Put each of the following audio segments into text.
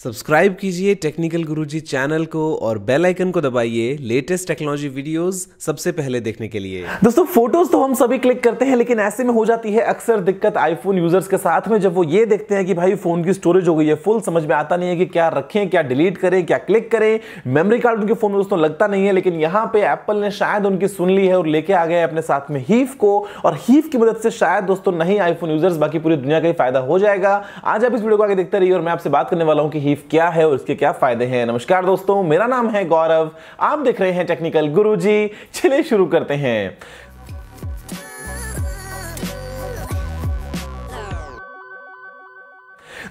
Subscribe कीजिए technical गुरुजी channel को और बेल आइकन को दबाइए लेटेस्ट टेक्नोलॉजी वीडियोस सबसे पहले देखने के लिए। दोस्तों फोटोज तो हम सभी क्लिक करते हैं, लेकिन ऐसे में हो जाती है अक्सर दिक्कत आईफोन यूजर्स के साथ में, जब वो ये देखते हैं कि भाई फोन की स्टोरेज हो गई है फुल, समझ में आता नहीं है कि क्या रखें, क्या डिलीट करें, क्या क्लिक करें। मेमोरी कार्ड उनके फोन में दोस्तों लगता नहीं है, लेकिन यहाँ पे एप्पल ने शायद उनकी सुन ली है और लेके आ गए अपने साथ में हीव को, और हीव की मदद से शायद दोस्तों नहीं आईफोन यूजर्स बाकी पूरी दुनिया का ही फायदा हो जाएगा। आज आप इस वीडियो को आगे देखते रहिए और मैं आपसे बात करने वाला हूं कि हीव क्या है और इसके क्या फायदे हैं। नमस्कार दोस्तों, मेरा नाम है गौरव, आप देख रहे हैं टेक्निकल गुरुजी। चलिए शुरू करते हैं।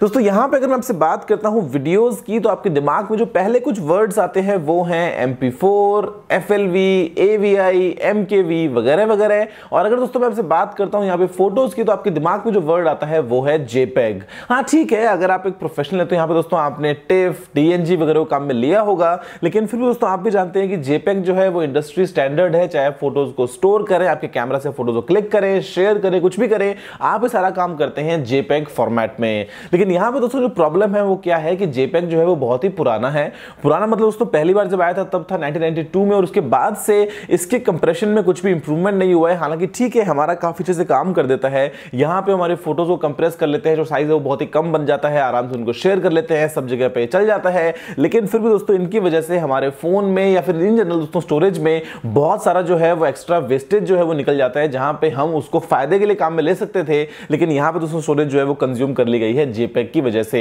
दोस्तों यहां पे अगर मैं आपसे बात करता हूं वीडियोस की, तो आपके दिमाग में जो पहले कुछ वर्ड्स आते हैं वो हैं MP4, FLV, AVI, MKV वगैरह वगैरह। और अगर दोस्तों मैं आपसे बात करता हूं यहां पे फोटोज की, तो आपके दिमाग में जो वर्ड आता है वो है JPEG। हाँ ठीक है, अगर आप एक प्रोफेशनल है तो यहां पे दोस्तों आपने टिफ, DNG वगैरह को काम में लिया होगा, लेकिन फिर भी दोस्तों आप भी जानते हैं कि JPEG जो है वो इंडस्ट्री स्टैंडर्ड है। चाहे फोटोज को स्टोर करें, आपके कैमरा से फोटोज को क्लिक करें, शेयर करें, कुछ भी करें, आप ये सारा काम करते हैं JPEG फॉर्मेट में। लेकिन यहां पे दोस्तों जो प्रॉब्लम है वो क्या है कि JPEG जो है वो बहुत ही पुराना है। पुराना मतलब दोस्तों पहली बार जब आया था तब था 1992 में, और उसके बाद से इसके कंप्रेशन में कुछ भी इंप्रूवमेंट नहीं हुआ है। हालांकि ठीक है, हमारा काफी अच्छे से काम कर देता है। यहां पे हमारे फोटोज को कंप्रेस कर लेते हैं, जो साइज है वो बहुत ही कम बन जाता है, आराम से उनको शेयर कर लेते हैं, सब जगह पे चल जाता है। लेकिन फिर भी दोस्तों इनकी वजह से हमारे फोन में या फिर इन जनरल दोस्तों स्टोरेज में बहुत सारा जो है वो एक्स्ट्रा वेस्टेज जो है वो निकल जाता है, जहां पे हम उसको फायदे के लिए काम में ले सकते थे, लेकिन यहां पे दोस्तों स्टोरेज जो है वो कंज्यूम कर ली गई है JPEG की वजह से।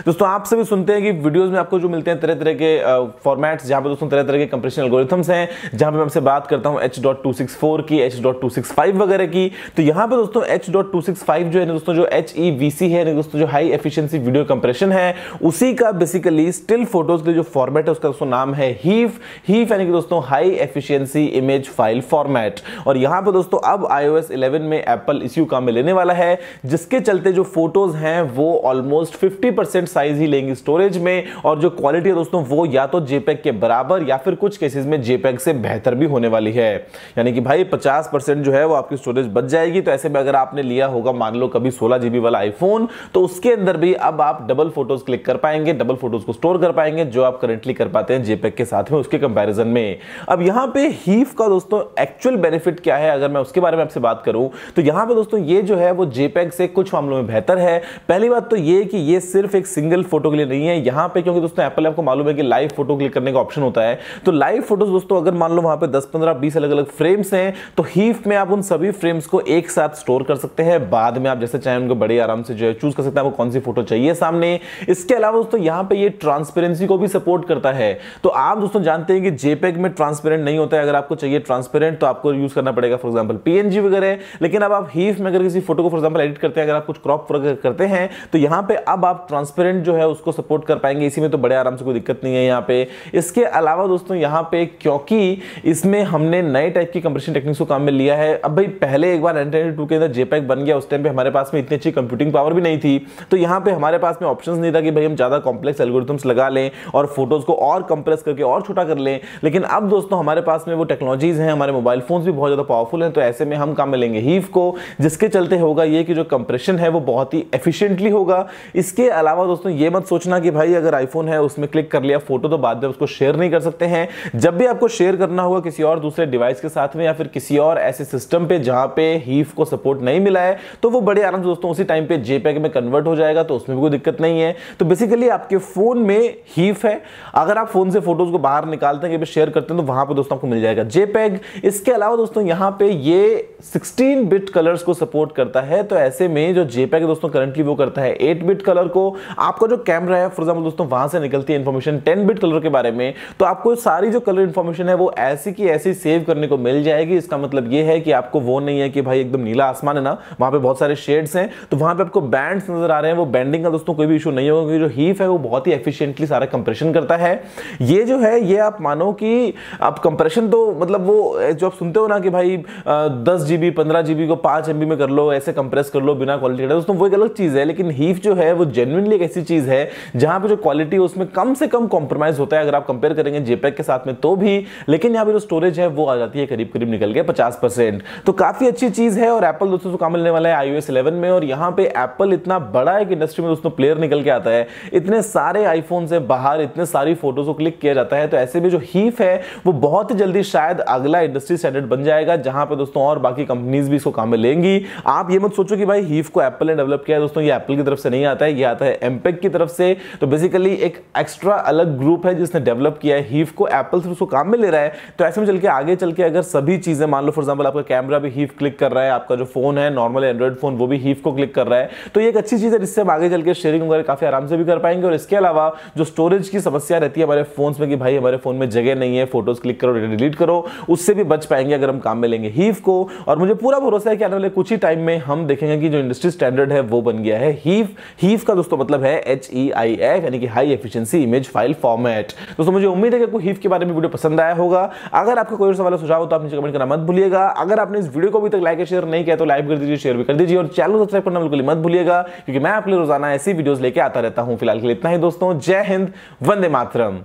दोस्तों आप सभी सुनते हैं कि वीडियोस में आपको जो मिलते हैं तरह तरह के फॉर्मेट्स, जहां पे दोस्तों तरह तरह के कंप्रेशन एल्गोरिथम्स हैं, जहां पे मैं आपसे बात करता हूं H.264 की, H.265 वगैरह की। तो यहां पे दोस्तों H.265 जो है दोस्तों जो HEVC है दोस्तों, जो हाई एफिशिएंसी वीडियो कंप्रेशन है, उसी का बेसिकली स्टिल फोटोज के जो फॉर्मेट है उसका दोस्तों नाम है हीव यानी कि दोस्तों high efficiency image file format. और यहां पे दोस्तों अब iOS 11 में एप्पल इसी काम में लेने वाला है, जिसके चलते जो फोटोज हैं वो ऑलमोस्ट 50% साइज ही लेंगी स्टोरेज में, और जो क्वालिटी है दोस्तों वो या तो JPEG के बराबर या फिर कुछ केसेस में JPEG से बेहतर भी होने वाली है। यानी कि भाई 50% जो है वो आपकी स्टोरेज बच जाएगी। तो ऐसे में अगर आपने लिया होगा मान लो कभी 16 GB वाला आईफोन, तो उसके अंदर भी अब आप डबल फोटोज क्लिक कर पाएंगे, डबल फोटोज को स्टोर कर पाएंगे, जो आप करंटली कर पाते हैं JPEG के साथ में उसके कंपैरिजन में। अब यहां पे हीव का दोस्तों एक्चुअल बेनिफिट क्या है, अगर मैं उसके बारे में आपसे बात करूं, तो यहां पे दोस्तों ये जो है वो JPEG से कुछ मामलों में बेहतर है। पहली बात तो ये कि ये सिर्फ एक सिंगल फोटो के लिए नहीं है यहां पे, क्योंकि दोस्तों एप्पल आपको मालूम है कि लाइव फोटो क्लिक करने का ऑप्शन होता है। तो लाइव फोटोज दोस्तों अगर मान लो वहां पे 10, 15, 20 अलग अलग फ्रेम्स हैं, तो हीव में आप उन सभी फ्रेम्स को एक साथ स्टोर कर सकते हैं। बाद में आप जैसे चाहें उनको बड़े आराम से जो है चूज कर सकते हैं आपको कौन सी फोटो चाहिए सामने। इसके अलावा दोस्तों यहां पे ये ट्रांसपेरेंसी को भी सपोर्ट करता है। तो आप दोस्तों जानते हैं कि JPEG में ट्रांसपेरेंट नहीं होता है। अगर आपको चाहिए ट्रांसपेरेंट तो आपको यूज करना पड़ेगा फॉर एग्जांपल PNG वगैरह। लेकिन अब आप हीव में अगर किसी फोटो को फॉर एग्जांपल एडिट करते हैं, अगर आप कुछ क्रॉप करते हैं, तो यहां पे अब आप ट्रांसपेरेंट जो है उसको सपोर्ट कर पाएंगे। इसी में तो बड़े आराम से कोई दिक्कत नहीं है यहां पे। इसके अलावा दोस्तों यहां पे क्योंकि इसमें हमने नए टाइप की कंप्रेशन टेक्निक्स को काम में लिया है। अब भाई पहले एक बार 1992 के अंदर JPEG बन गया, उस टाइम पे हमारे पास में इतनी अच्छी कंप्यूटिंग पावर भी नहीं थी, तो यहां पे हमारे पास में ऑप्शंस नहीं था कि भाई हम ज्यादा कॉम्प्लेक्स एल्गोरिथम्स लगा लें और फोटोज को और कंप्रेस करके और छोटा कर लें। लेकिन अब दोस्तों हमारे पास में वो टेक्नोलॉजीज हैं, हमारे मोबाइल फोन्स भी बहुत ज्यादा पावरफुल हैं, तो ऐसे में हम काम में लेंगे हीव को, जिसके चलते होगा ये कि जो कंप्रेशन है वो बहुत ही एफिशिएंटली होगा। इसके अलावा दोस्तों ये मत सोचना कि भाई अगर आईफोन है उसमें क्लिक कर लिया फोटो तो बाद में उसको शेयर नहीं कर सकते हैं। जब भी आपको शेयर करना होगा किसी और दूसरे डिवाइस के साथ में या फिर किसी और ऐसे सिस्टम पे जहां पे हीव को सपोर्ट नहीं मिला है, तो वो बड़े आराम से दोस्तों उसी टाइम पे JPEG में कन्वर्ट हो जाएगा, तो उसमें भी कोई दिक्कत नहीं है। तो बेसिकली आपके फोन में हीव है, अगर आप फोन से फोटोज को बाहर निकालते हैं शेयर करते हैं तो वहां पे दोस्तों आपको मिल जाएगा JPEG। इसके अलावा दोस्तों यहां पे ये 16 बिट कलर्स को सपोर्ट करता है, तो ऐसे में जो JPEG दोस्तों करंटली वो करता है 8 बिट कलर को। आपका जो कैमरा है फॉर एग्जांपल दोस्तों वहां से निकलती है इंफॉर्मेशन 10 बिट कलर के बारे में, तो आपको सारी जो कलर इंफॉर्मेशन है वो ऐसी की ऐसी सेव करने को मिल जाएगी। इसका मतलब ये है कि आपको वो नहीं है कि भाई एकदम नीला आसमान है ना, वहां पे बहुत सारे शेड्स हैं, तो वहां पे आपको बैंड्स नजर आ रहे हैं, वो बैंडिंग का दोस्तों कोई भी इशू नहीं होगा, क्योंकि जो हीव है वो बहुत ही एफिशिएंटली सारा कंप्रेशन करता है। ये जो है ये आप मानो कि आप कंप्रेशन तो मतलब वो जो आप सुनते हो ना कि भाई 10 GB 15 GB को 5 MB में कर लो, ऐसे कंप्रेस कर लो बिना क्वालिटी का, दोस्तों वो एक अलग चीज है। लेकिन हीव जो है वो जेन्युइनली एक ऐसी चीज है जहां पे जो क्वालिटी है उसमें कम से कम कॉम्प्रोमाइज होता है अगर आप कंपेयर करेंगे JPEG के साथ में तो भी, लेकिन यहाँ पे जो स्टोरेज है वो आ जाती है करीब करीब निकल के 50%। तो काफी अच्छी चीज है और एप्पल दोस्तों काम मिलने वाला है iOS 11 में। और यहाँ पे एप्पल इतना बड़ा एक इंडस्ट्री में दोस्तों प्लेयर निकल के आता है, इतने सारे आईफोन से बाहर इतने सारी फोटोज को क्लिक किया जाता है, तो ऐसे में जो हीफ है वो बहुत ही जल्दी शायद अगला इंडस्ट्री स्टैंडर्ड बन जाएगा जहां पे दोस्तों और बाकी कंपनीज भी इसको काम में लेंगी। आप ये मत सोचो कि भाई हीफ को एप्पल ने डेवलप किया है, दोस्तों ये एप्पल की तरफ से नहीं आता है, ये आता है एमपेग की तरफ से। तो बेसिकली एक एक्स्ट्रा अलग ग्रुप है जिसने डेवलप किया है हीफ को, एप्पल सिर्फ उसको काम में ले रहा है। तो ऐसे में चल के आगे चल के अगर सभी चीजें मान लो फॉर एग्जांपल आपका कैमरा भी हीफ क्लिक कर रहा है, आपका जो फोन है नॉर्मल एंड्रॉइड फोन वो भी हीफ को क्लिक कर रहा है, तो ये एक अच्छी चीज है जिससे हम आगे चल के शेयरिंग वगैरह काफी आराम से भी कर पाएंगे। और इसके अलावा जो स्टोरेज की समस्या रहती है हमारे फोन्स में कि भाई हमारे फोन में जगह नहीं है, फोटोज क्लिक करो डिलीट करो, उससे भी बच पाएंगे अगर हम काम में लेंगे हीफ को। और मुझे पूरा भरोसा है कि आने वाले कुछ ही टाइम में हम देखेंगे कि जो इंडस्ट्री स्टैंडर्ड है वो बन गया है हीफ। हीफ का दोस्तों मतलब है HEIF यानी कि high efficiency image file format. दोस्तों मुझे उम्मीद है कि आपको हीफ के बारे में वीडियो पसंद आया होगा। अगर आपका कोई सवाल सुझाव हो तो आप नीचे कमेंट करना मत भूलिएगा। अगर आपने इस वीडियो को अभी तक लाइक शेयर नहीं किया तो लाइक कर दीजिए, शेयर भी कर दीजिए और चैनल को सब्सक्राइब करना बिल्कुल मत भूलिएगा, क्योंकि मैं आपके लिए रोजाना ऐसी वीडियोस लेके आता रहता हूं। फिलहाल के लिए इतना ही दोस्तों, जय हिंद, वंदे मातरम।